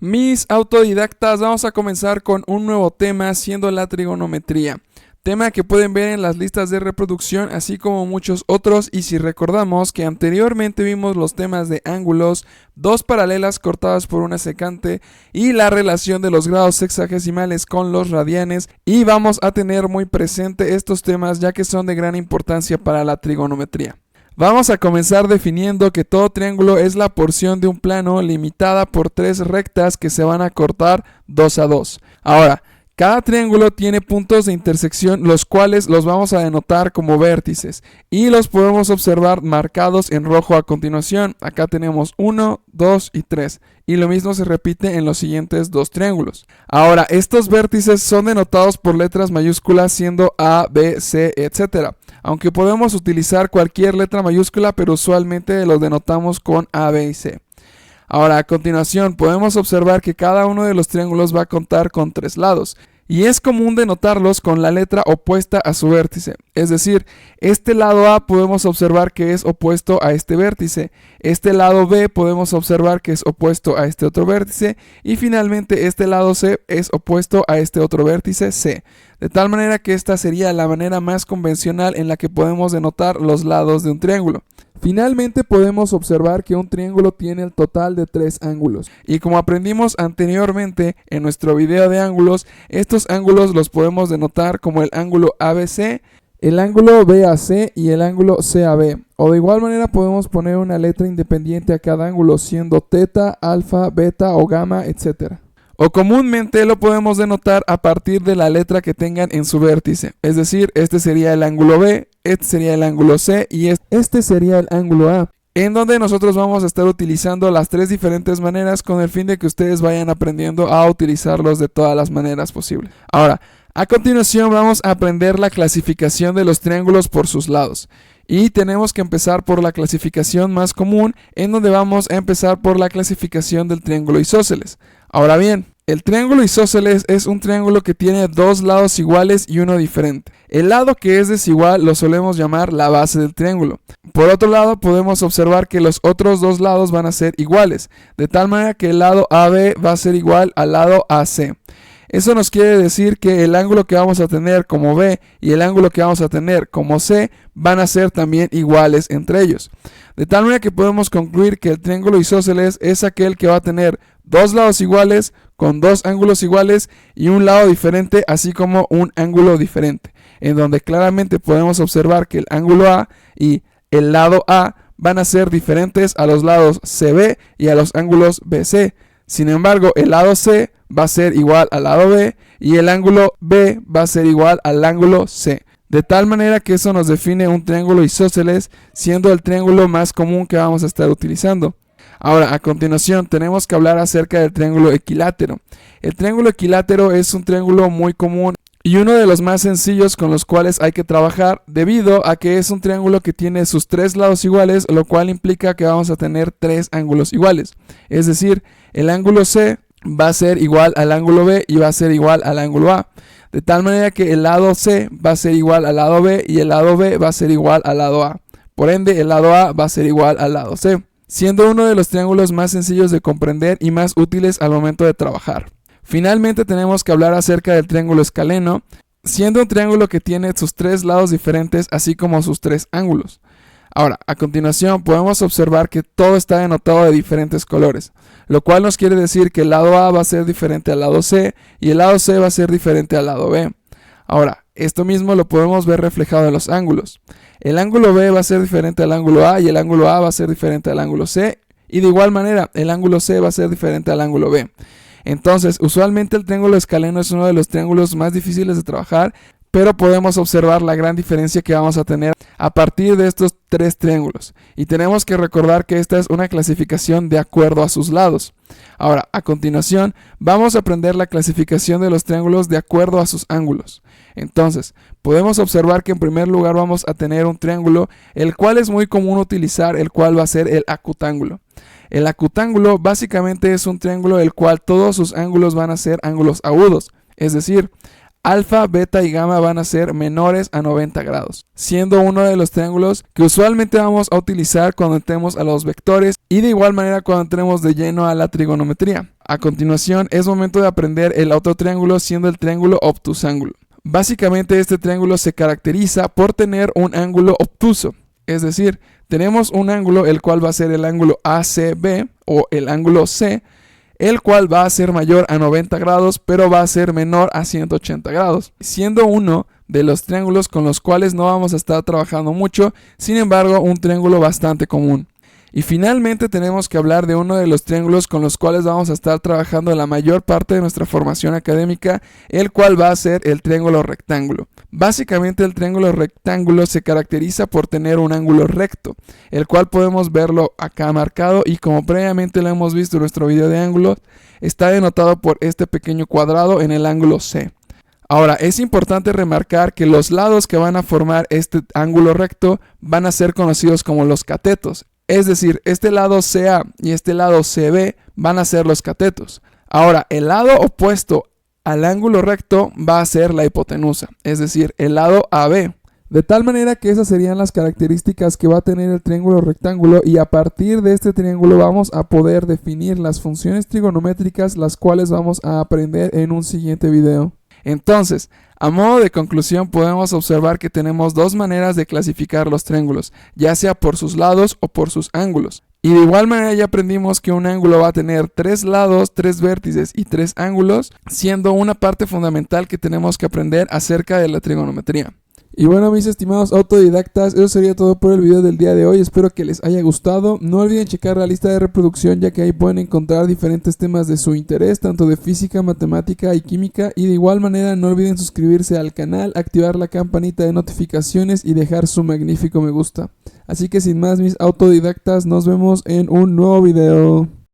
Mis autodidactas, vamos a comenzar con un nuevo tema, siendo la trigonometría. Tema que pueden ver en las listas de reproducción, así como muchos otros. Y si recordamos que anteriormente vimos los temas de ángulos, dos paralelas cortadas por una secante y la relación de los grados sexagesimales con los radianes, y vamos a tener muy presente estos temas ya que son de gran importancia para la trigonometría. Vamos a comenzar definiendo que todo triángulo es la porción de un plano limitada por tres rectas que se van a cortar 2 a 2. Ahora, cada triángulo tiene puntos de intersección, los cuales los vamos a denotar como vértices y los podemos observar marcados en rojo a continuación. Acá tenemos 1, 2 y 3, y lo mismo se repite en los siguientes dos triángulos. Ahora, estos vértices son denotados por letras mayúsculas, siendo A, B, C, etc. Aunque podemos utilizar cualquier letra mayúscula, pero usualmente los denotamos con A, B y C. Ahora, a continuación, podemos observar que cada uno de los triángulos va a contar con 3 lados, y es común denotarlos con la letra opuesta a su vértice. Es decir, este lado A podemos observar que es opuesto a este vértice, este lado B podemos observar que es opuesto a este otro vértice, y finalmente este lado C es opuesto a este otro vértice C. De tal manera que esta sería la manera más convencional en la que podemos denotar los lados de un triángulo. Finalmente podemos observar que un triángulo tiene el total de 3 ángulos, y como aprendimos anteriormente en nuestro video de ángulos, estos ángulos los podemos denotar como el ángulo ABC, el ángulo BAC y el ángulo CAB, o de igual manera podemos poner una letra independiente a cada ángulo, siendo teta, alfa, beta o gamma, etc. O comúnmente lo podemos denotar a partir de la letra que tengan en su vértice. Es decir, este sería el ángulo B, este sería el ángulo C y este sería el ángulo A. En donde nosotros vamos a estar utilizando las 3 diferentes maneras con el fin de que ustedes vayan aprendiendo a utilizarlos de todas las maneras posibles. Ahora, a continuación vamos a aprender la clasificación de los triángulos por sus lados. Y tenemos que empezar por la clasificación más común, en donde vamos a empezar por la clasificación del triángulo isósceles. Ahora bien, el triángulo isósceles es un triángulo que tiene 2 lados iguales y uno diferente. El lado que es desigual lo solemos llamar la base del triángulo. Por otro lado, podemos observar que los otros 2 lados van a ser iguales, de tal manera que el lado AB va a ser igual al lado AC. Eso nos quiere decir que el ángulo que vamos a tener como B y el ángulo que vamos a tener como C van a ser también iguales entre ellos. De tal manera que podemos concluir que el triángulo isósceles es aquel que va a tener 2 lados iguales con 2 ángulos iguales y un lado diferente, así como un ángulo diferente, en donde claramente podemos observar que el ángulo A y el lado A van a ser diferentes a los lados CB y a los ángulos BC. Sin embargo, el lado C va a ser igual al lado B y el ángulo B va a ser igual al ángulo C. De tal manera que eso nos define un triángulo isósceles, siendo el triángulo más común que vamos a estar utilizando. Ahora, a continuación, tenemos que hablar acerca del triángulo equilátero. El triángulo equilátero es un triángulo muy común y uno de los más sencillos con los cuales hay que trabajar, debido a que es un triángulo que tiene sus 3 lados iguales, lo cual implica que vamos a tener 3 ángulos iguales. Es decir, el ángulo C va a ser igual al ángulo B y va a ser igual al ángulo A. De tal manera que el lado C va a ser igual al lado B y el lado B va a ser igual al lado A. Por ende, el lado A va a ser igual al lado C, siendo uno de los triángulos más sencillos de comprender y más útiles al momento de trabajar. Finalmente tenemos que hablar acerca del triángulo escaleno, siendo un triángulo que tiene sus 3 lados diferentes así como sus 3 ángulos. Ahora, a continuación podemos observar que todo está denotado de diferentes colores, lo cual nos quiere decir que el lado A va a ser diferente al lado C y el lado C va a ser diferente al lado B. Ahora, esto mismo lo podemos ver reflejado en los ángulos. El ángulo B va a ser diferente al ángulo A y el ángulo A va a ser diferente al ángulo C, y de igual manera el ángulo C va a ser diferente al ángulo B. Entonces, usualmente el triángulo escaleno es uno de los triángulos más difíciles de trabajar, pero podemos observar la gran diferencia que vamos a tener a partir de estos 3 triángulos. Y tenemos que recordar que esta es una clasificación de acuerdo a sus lados. Ahora, a continuación, vamos a aprender la clasificación de los triángulos de acuerdo a sus ángulos. Entonces, podemos observar que en primer lugar vamos a tener un triángulo, el cual es muy común utilizar, el cual va a ser el acutángulo. El acutángulo básicamente es un triángulo el cual todos sus ángulos van a ser ángulos agudos, es decir, alfa, beta y gamma van a ser menores a 90 grados, siendo uno de los triángulos que usualmente vamos a utilizar cuando entremos a los vectores y de igual manera cuando entremos de lleno a la trigonometría. A continuación es momento de aprender el otro triángulo, siendo el triángulo obtusángulo. Básicamente este triángulo se caracteriza por tener un ángulo obtuso, es decir, tenemos un ángulo el cual va a ser el ángulo ACB o el ángulo C, el cual va a ser mayor a 90 grados pero va a ser menor a 180 grados, siendo uno de los triángulos con los cuales no vamos a estar trabajando mucho, sin embargo un triángulo bastante común. Y finalmente tenemos que hablar de uno de los triángulos con los cuales vamos a estar trabajando la mayor parte de nuestra formación académica, el cual va a ser el triángulo rectángulo. Básicamente el triángulo rectángulo se caracteriza por tener un ángulo recto, el cual podemos verlo acá marcado y como previamente lo hemos visto en nuestro video de ángulos, está denotado por este pequeño cuadrado en el ángulo C. Ahora, es importante remarcar que los lados que van a formar este ángulo recto van a ser conocidos como los catetos. Es decir, este lado CA y este lado CB van a ser los catetos. Ahora, el lado opuesto al ángulo recto va a ser la hipotenusa, es decir, el lado AB. De tal manera que esas serían las características que va a tener el triángulo rectángulo y a partir de este triángulo vamos a poder definir las funciones trigonométricas, las cuales vamos a aprender en un siguiente video. Entonces, a modo de conclusión podemos observar que tenemos dos maneras de clasificar los triángulos, ya sea por sus lados o por sus ángulos. Y de igual manera ya aprendimos que un ángulo va a tener 3 lados, 3 vértices y 3 ángulos, siendo una parte fundamental que tenemos que aprender acerca de la trigonometría. Y bueno, mis estimados autodidactas, eso sería todo por el video del día de hoy. Espero que les haya gustado. No olviden checar la lista de reproducción, ya que ahí pueden encontrar diferentes temas de su interés, tanto de física, matemática y química. Y de igual manera no olviden suscribirse al canal, activar la campanita de notificaciones y dejar su magnífico me gusta. Así que sin más, mis autodidactas, nos vemos en un nuevo video.